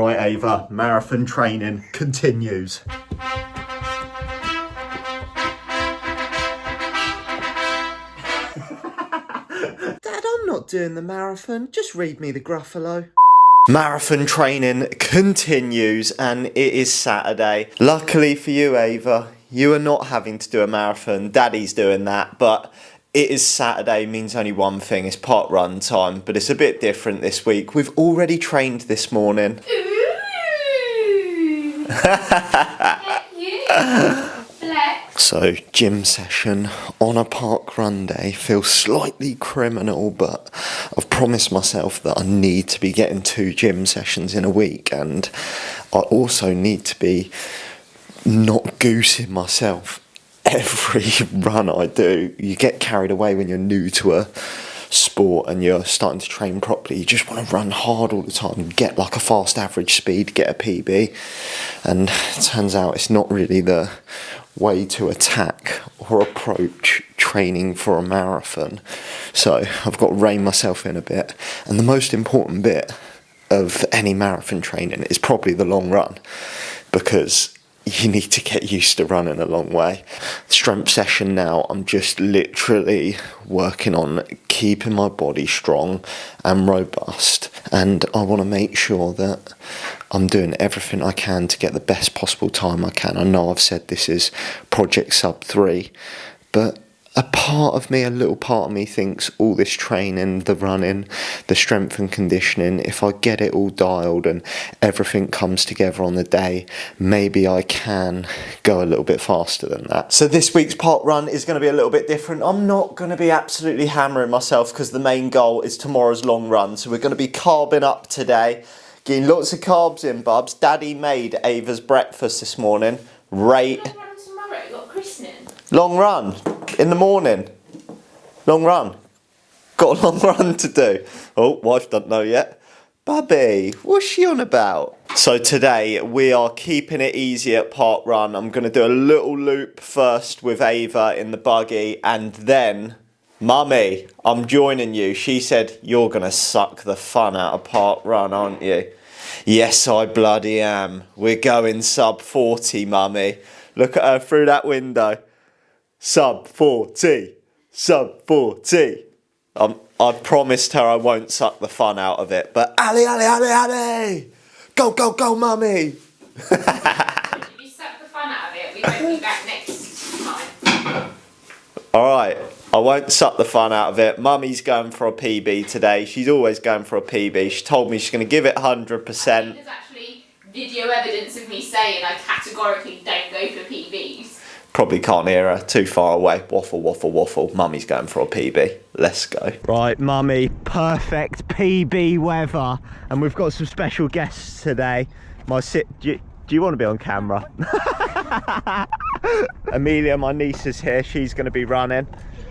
Right, Ava, marathon training continues. Dad, I'm not doing the marathon. Just read me the Gruffalo. Marathon training continues and it is Saturday. Luckily for you, Ava, you are not having to do a marathon. Daddy's doing that, but it is Saturday, means only one thing, it's parkrun time, but it's a bit different this week. We've already trained this morning. So, gym session on a parkrun day feels slightly criminal, but I've promised myself that I need to be getting 2 gym sessions in a week, and I also need to be not goosing myself every run I do. You get carried away when you're new to a sport and you're starting to train properly. You just want to run hard all the time, get like a fast average speed, get a PB, and it turns out it's not really the way to attack or approach training for a marathon. So I've got to rein myself in a bit, and the most important bit of any marathon training is probably the long run, because you need to get used to running a long way. Strength session now, I'm just literally working on keeping my body strong and robust, and I want to make sure that I'm doing everything I can to get the best possible time I can. I know I've said this is Project Sub 3, but a little part of me thinks all this training, the running, the strength and conditioning, if I get it all dialed and everything comes together on the day, maybe I can go a little bit faster than that. So this week's parkrun is going to be a little bit different. I'm not going to be absolutely hammering myself because the main goal is tomorrow's long run. So we're going to be carbing up today, getting lots of carbs in, Bubs. Daddy made Ava's breakfast this morning. Rate. Long run tomorrow, got christening. Long run in the morning. Long run. Got a long run to do. Oh, wife don't know yet. Bubby, what's she on about? So today we are keeping it easy at parkrun. I'm going to do a little loop first with Ava in the buggy, and then Mummy, I'm joining you. She said you're going to suck the fun out of parkrun, aren't you? Yes, I bloody am. We're going sub 40, Mummy. Look at her through that window. Sub 40. Sub 40. I promised her I won't suck the fun out of it, but Ali, Ali, Ali, Ali! Go, go, go, Mummy! If you suck the fun out of it, we won't be back next time. Alright, I won't suck the fun out of it. Mummy's going for a PB today. She's always going for a PB. She told me she's going to give it 100%. There's actually video evidence of me saying I categorically don't go for PBs. Probably can't hear her, too far away. Waffle, waffle, waffle. Mummy's going for a PB. Let's go. Right, Mummy, perfect PB weather. And we've got some special guests today. Do you want to be on camera? Amelia, my niece, is here. She's going to be running.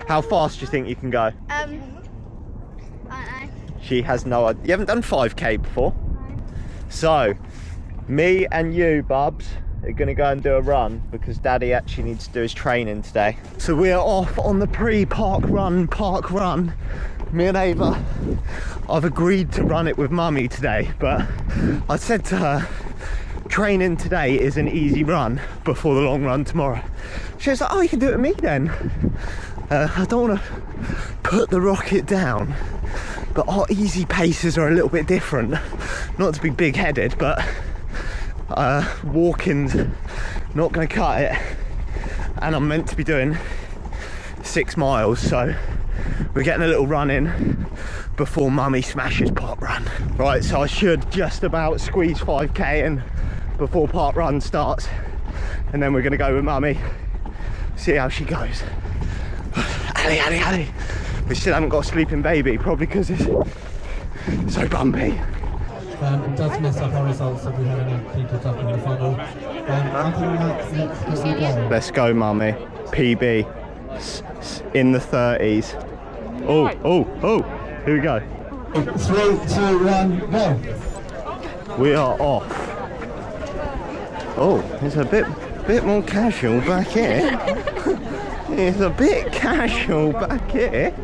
How fast do you think you can go? I don't know. She has no idea. You haven't done 5k before? No. So, me and you, Bubs, are going to go and do a run because Daddy actually needs to do his training today. So we are off on the park run. Me and Ava, I've agreed to run it with Mummy today, but I said to her, training today is an easy run before the long run tomorrow. She was like, oh, you can do it with me then. I don't want to put the rocket down, but our easy paces are a little bit different. Not to be big-headed, but walking's not going to cut it, and I'm meant to be doing 6 miles, so we're getting a little run in before Mummy smashes parkrun. Right, so I should just about squeeze 5k in before parkrun starts, and then we're going to go with Mummy, see how she goes. Ali, Ali, Ali. We still haven't got a sleeping baby, probably because it's so bumpy. It does mess up our results if we have any people up in the funnel. Let's go, Mummy. PB in the 30s. Oh, oh, oh. Here we go. 3, 2, 1, go. We are off. Oh, it's a bit more casual back here. It's a bit casual back here.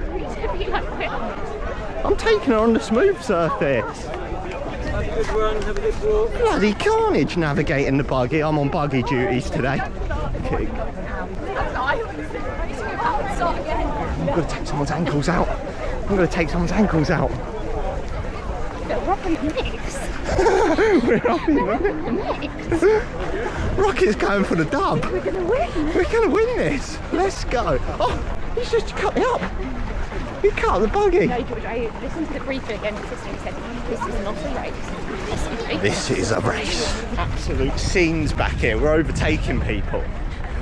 I'm taking her on the smooth surface. Bloody carnage navigating the buggy. I'm on buggy duties today. Okay. I'm going to take someone's ankles out. I'm going to take someone's ankles out. We're up in the mix. We're up in the mix. Rocket's going for the dub. We're going to win. We're going to win this. Let's go. Oh, he's just cut me up. He cut the buggy. No, George, I listened to the briefing again. The sister said, this is not a race. This is a race. Absolute scenes back here. We're overtaking people.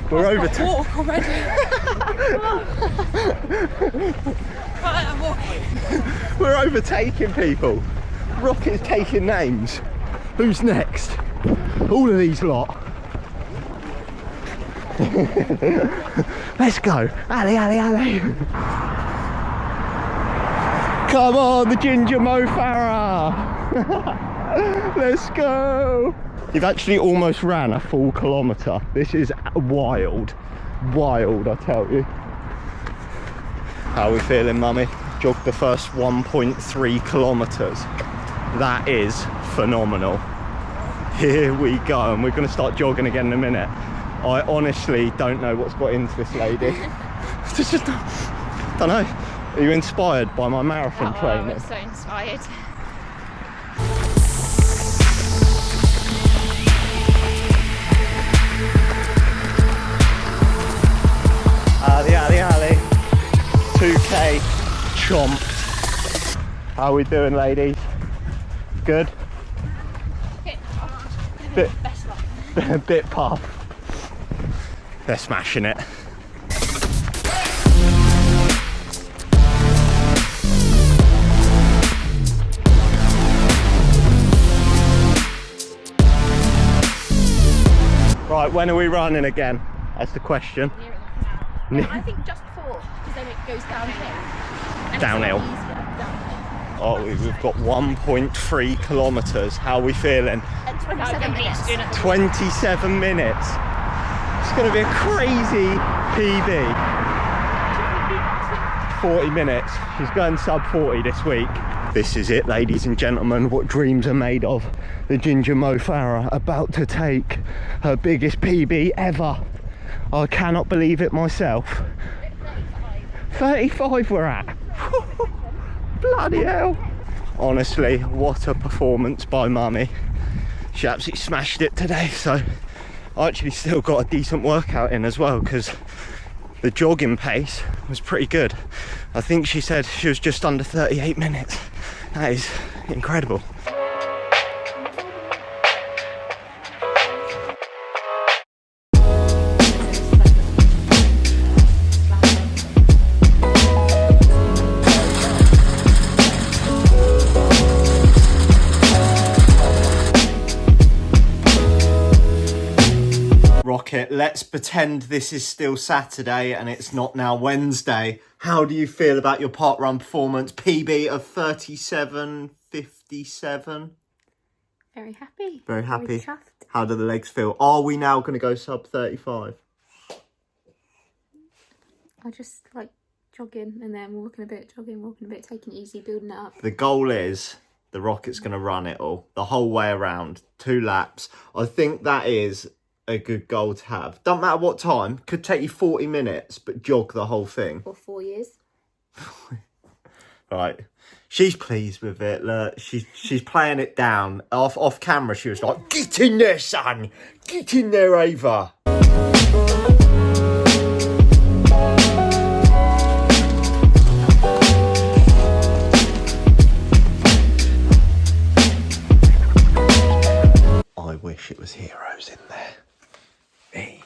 We're overtaking. Walk already. Right, I'm walking. We're overtaking people. Rocket's taking names. Who's next? All of these lot. Let's go. Ali, Ali, Ali. Come on, the Ginger Mo Farah. Let's go. You've actually almost ran a full kilometre. This is wild. Wild, I tell you. How are we feeling, mummy? Jogged the first 1.3 kilometres. That is phenomenal. Here we go, and we're going to start jogging again in a minute. I honestly don't know what's got into this lady. Just don't know. Are you inspired by my marathon training? I'm so inspired. Ali, Ali, Ali. 2K chomped. How are we doing, ladies? Good? Bit puff. They're smashing it. Right, when are we running again? That's the question. I think just before, because then it goes downhill. And Downhill. It's easier downhill. Oh, we've got 1.3 kilometres. How are we feeling? And 27 minutes. 27 minutes. It's going to be a crazy PB. 40 minutes. She's going sub 40 this week. This is it, ladies and gentlemen, what dreams are made of. The Ginger Mo Farah about to take her biggest PB ever. I cannot believe it myself. 35 we're at. Bloody hell. Honestly, what a performance by mummy. She absolutely smashed it today, so I actually still got a decent workout in as well, because the jogging pace was pretty good. I think she said she was just under 38 minutes. That is incredible. Rocket, let's pretend this is still Saturday and it's not now Wednesday. How do you feel about your parkrun performance? PB of 37:57. Very happy. Very happy. Very chuffed. How do the legs feel? Are we now going to go sub 35? I just like jogging and then walking a bit, jogging, walking a bit, taking it easy, building it up. The goal is the Rocket's going to run it all, the whole way around, 2 laps. I think that is a good goal to have. Doesn't matter what time, could take you 40 minutes, but jog the whole thing. For 4 years. Right, she's pleased with it. Look, she's playing it down. Off camera, she was like, "Get in there, son! Get in there, Ava!" I wish it was heroes in there. Hey.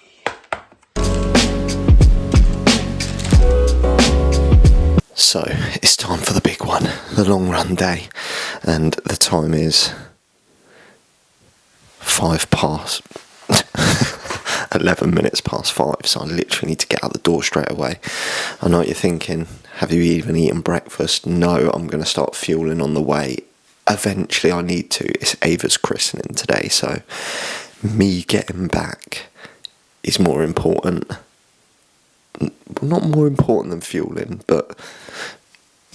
So it's time for the big one, the long run day, and the time is 11 minutes past 5, so I literally need to get out the door straight away. I know what you're thinking, have you even eaten breakfast? No, I'm going to start fueling on the way. Eventually I need to. It's Ava's christening today, so me getting back is more important. Not more important than fueling, but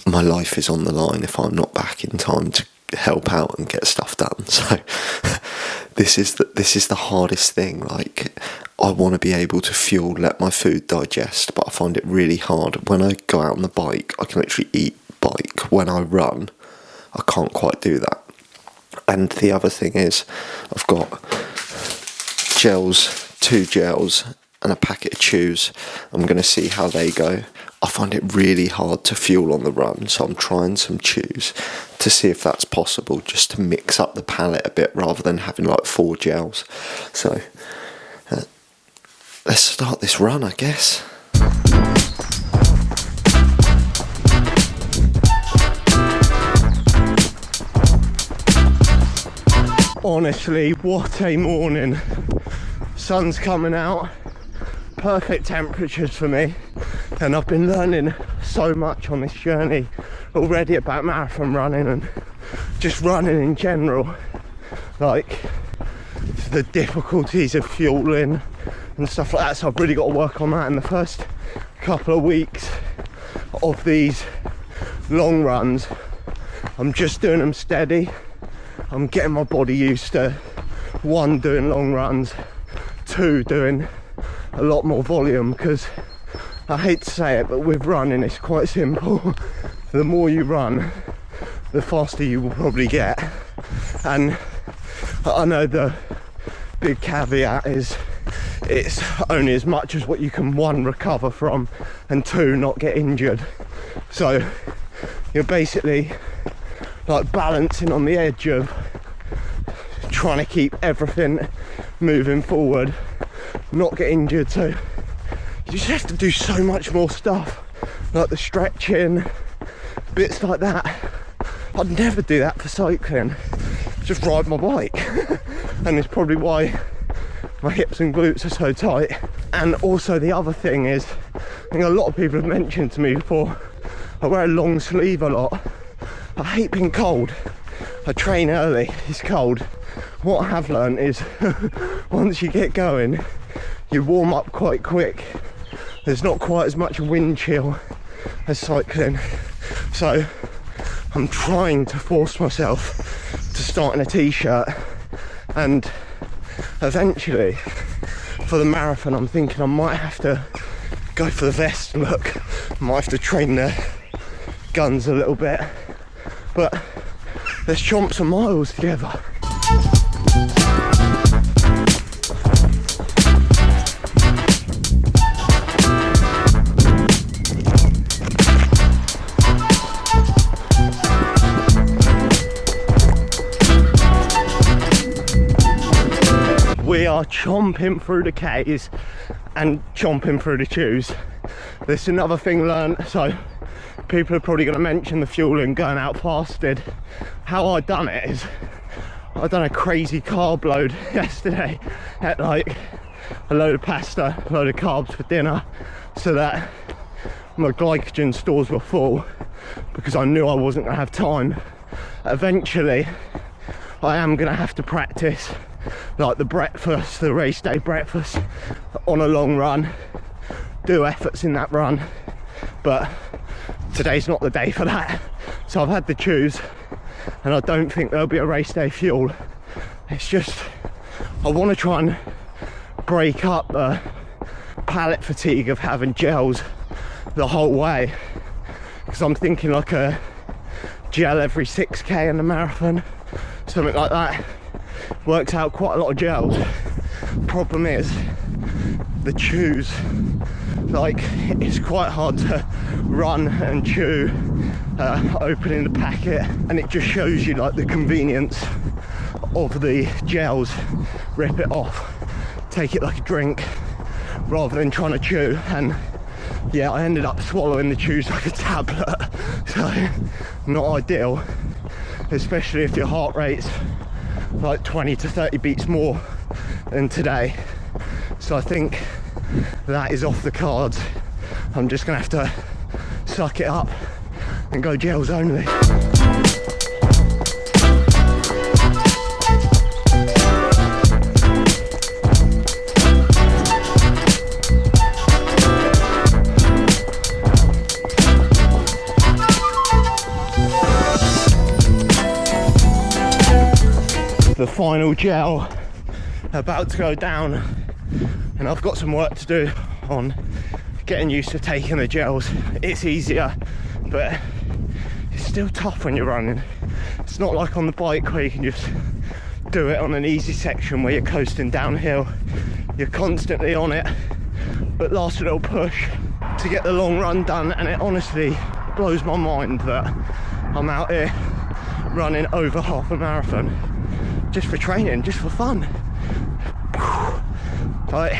my life is on the line if I'm not back in time to help out and get stuff done. So this is the hardest thing. Like, I want to be able to fuel, let my food digest, but I find it really hard. When I go out on the bike, I can literally eat bike. When I run, I can't quite do that. And the other thing is, I've got gels, 2 gels and a packet of chews. I'm going to see how they go. I find it really hard to fuel on the run, so I'm trying some chews to see if that's possible, just to mix up the palate a bit rather than having like 4 gels. So let's start this run, I guess. Honestly, what a morning. Sun's coming out, perfect temperatures for me, and I've been learning so much on this journey already about marathon running and just running in general, like the difficulties of fueling and stuff like that. So I've really got to work on that in the first couple of weeks of these long runs. I'm just doing them steady. I'm getting my body used to 1, doing long runs, 2, doing a lot more volume, because I hate to say it, but with running it's quite simple. The more you run, the faster you will probably get. And I know the big caveat is it's only as much as what you can, 1, recover from, and 2, not get injured. So you're basically like balancing on the edge of trying to keep everything moving forward, not get injured. So you just have to do so much more stuff, like the stretching, bits like that. I'd never do that for cycling, just ride my bike. And it's probably why my hips and glutes are so tight. And also the other thing is, I think a lot of people have mentioned to me before, I wear a long sleeve a lot. I hate being cold. I train early, it's cold. What I have learned is once you get going, you warm up quite quick. There's not quite as much wind chill as cycling. So I'm trying to force myself to start in a t-shirt, and eventually for the marathon I'm thinking I might have to go for the vest look. I might have to train the guns a little bit. But let's chomp some miles together. We are chomping through the K's and chomping through the chews. There's another thing learned, so people are probably going to mention the fueling, going out fasted. How I done it is, I done a crazy carb load yesterday, at like a load of pasta, a load of carbs for dinner, so that my glycogen stores were full, because I knew I wasn't going to have time. Eventually I am going to have to practice like the breakfast, the race day breakfast on a long run, do efforts in that run, but today's not the day for that. So I've had the chews and I don't think there'll be a race day fuel. It's just, I want to try and break up the palate fatigue of having gels the whole way, because I'm thinking like a gel every 6k in the marathon, something like that. Works out quite a lot of gels. Problem is the chews, like it's quite hard to run and chew opening the packet, and it just shows you like the convenience of the gels. Rip it off, take it like a drink rather than trying to chew. And yeah, I ended up swallowing the chews like a tablet, so not ideal, especially if your heart rate's like 20 to 30 beats more than today. So I think that is off the cards. I'm just gonna have to suck it up and go gels only. final gel, about to go down, and I've got some work to do on getting used to taking the gels. It's easier, but it's still tough when you're running. It's not like on the bike where you can just do it on an easy section where you're coasting downhill. You're constantly on it, but last little push to get the long run done, and it honestly blows my mind that I'm out here running over half a marathon just for training, just for fun. Like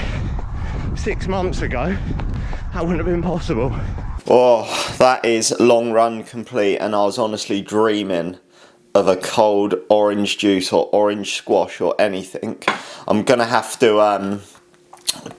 6 months ago, that wouldn't have been possible. Oh, that is long run complete, and I was honestly dreaming of a cold orange juice or orange squash or anything. I'm gonna have to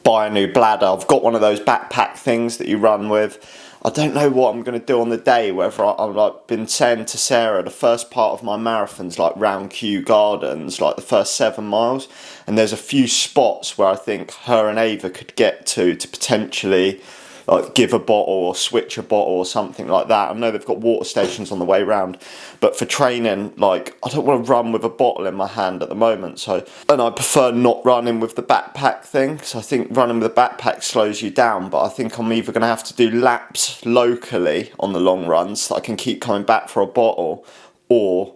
buy a new bladder. I've got one of those backpack things that you run with. I don't know what I'm going to do on the day, whether I've like been saying to Sarah, the first part of my marathon's like round Kew Gardens, like the first 7 miles, and there's a few spots where I think her and Ava could get to potentially like give a bottle or switch a bottle or something like that. I know they've got water stations on the way round, but for training, like, I don't want to run with a bottle in my hand at the moment, so, and I prefer not running with the backpack thing, so I think running with the backpack slows you down. But I think I'm either going to have to do laps locally on the long runs so I can keep coming back for a bottle, or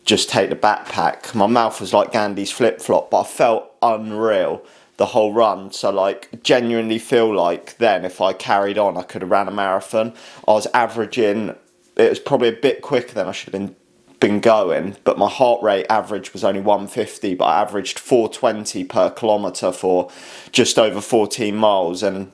just take the backpack. My mouth was like Gandhi's flip-flop, but I felt unreal the whole run. So like, genuinely feel like then if I carried on I could have ran a marathon. I was averaging, it was probably a bit quicker than I should have been going, but my heart rate average was only 150, but I averaged 420 per kilometre for just over 14 miles, and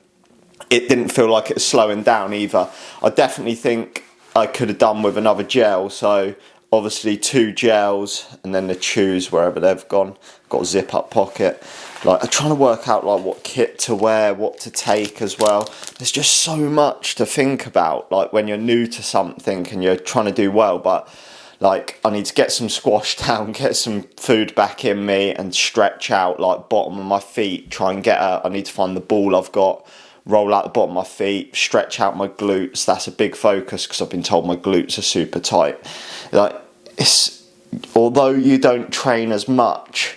it didn't feel like it was slowing down either. I definitely think I could have done with another gel, so obviously 2 gels and then the chews wherever they've gone. Got a zip up pocket. Like, I'm trying to work out like what kit to wear, what to take as well. There's just so much to think about, like when you're new to something and you're trying to do well. But like, I need to get some squash down, get some food back in me, and stretch out like bottom of my feet. Try and get I need to find the ball I've got, roll out the bottom of my feet, stretch out my glutes. That's a big focus because I've been told my glutes are super tight. Like, it's, although you don't train as much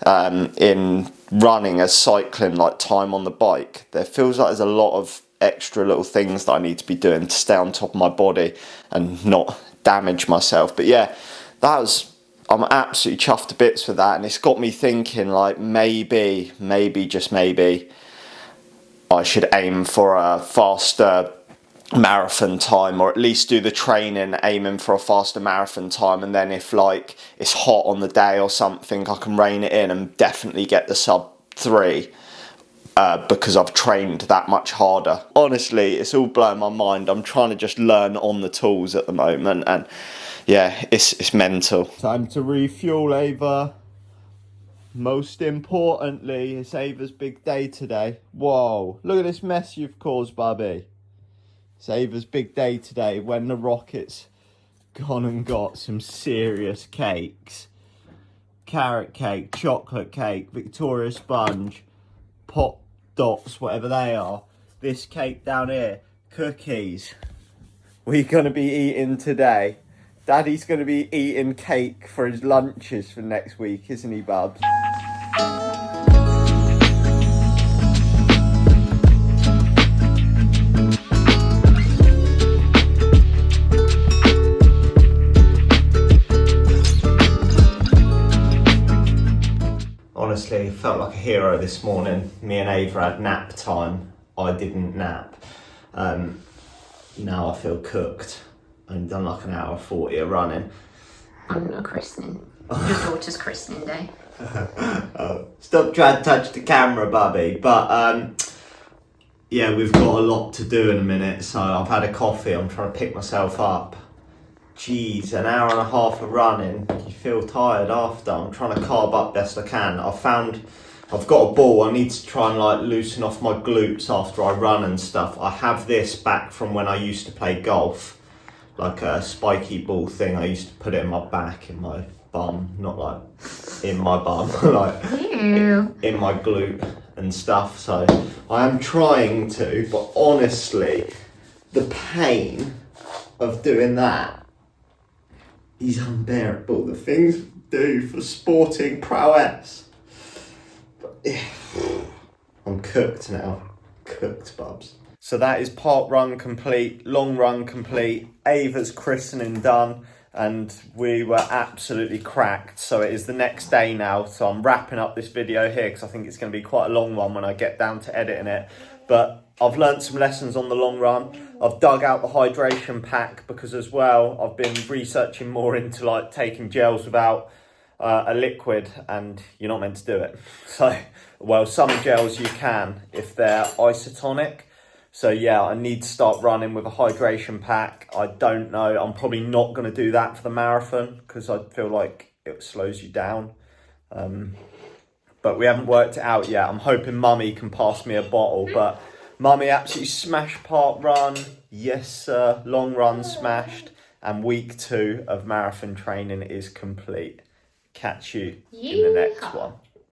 in running as cycling, like time on the bike, there feels like there's a lot of extra little things that I need to be doing to stay on top of my body and not damage myself. But yeah, I'm absolutely chuffed to bits with that, and it's got me thinking like maybe just maybe I should aim for a faster marathon time, or at least do the training aiming for a faster marathon time, and then if like it's hot on the day or something, I can rein it in and definitely get the sub 3 because I've trained that much harder. Honestly, it's all blowing my mind. I'm trying to just learn on the tools at the moment, and yeah, it's mental. Time to refuel, Ava. Most importantly, it's Ava's big day today. Whoa, look at this mess you've caused, Bubby. It's Ava's big day today when the Rocket's gone and got some serious cakes. Carrot cake, chocolate cake, Victoria sponge, pot dots, whatever they are. This cake down here, cookies. We're going to be eating today. Daddy's going to be eating cake for his lunches for next week, isn't he, Bubs? Honestly, felt like a hero this morning. Me and Ava had nap time. I didn't nap. Now I feel cooked. I've done like an hour 40 of running. I'm not christening. Your daughter's christening day. Stop trying to touch the camera, Bubby. But yeah, we've got a lot to do in a minute. So I've had a coffee. I'm trying to pick myself up. Jeez, an hour and a half of running. You feel tired after. I'm trying to carb up best I can. I've got a ball. I need to try and like loosen off my glutes after I run and stuff. I have this back from when I used to play golf, like a spiky ball thing. I used to put it in my back, in my bum, not like in my bum, like in my glute and stuff. So I am trying to, but honestly, the pain of doing that is unbearable. The things do for sporting prowess. But, yeah, I'm cooked now. Cooked, bubs. So that is park run complete, long run complete, Ava's christening done, and we were absolutely cracked. So it is the next day now, so I'm wrapping up this video here because I think it's going to be quite a long one when I get down to editing it. But I've learnt some lessons on the long run. I've dug out the hydration pack because as well, I've been researching more into like taking gels without a liquid, and you're not meant to do it. So, well, some gels you can if they're isotonic. So yeah, I need to start running with a hydration pack. I don't know, I'm probably not going to do that for the marathon because I feel like it slows you down. But we haven't worked it out yet. I'm hoping Mummy can pass me a bottle, but Mummy absolutely smashed park run. Yes, sir. Long run smashed. And week 2 of marathon training is complete. Catch you in the next one.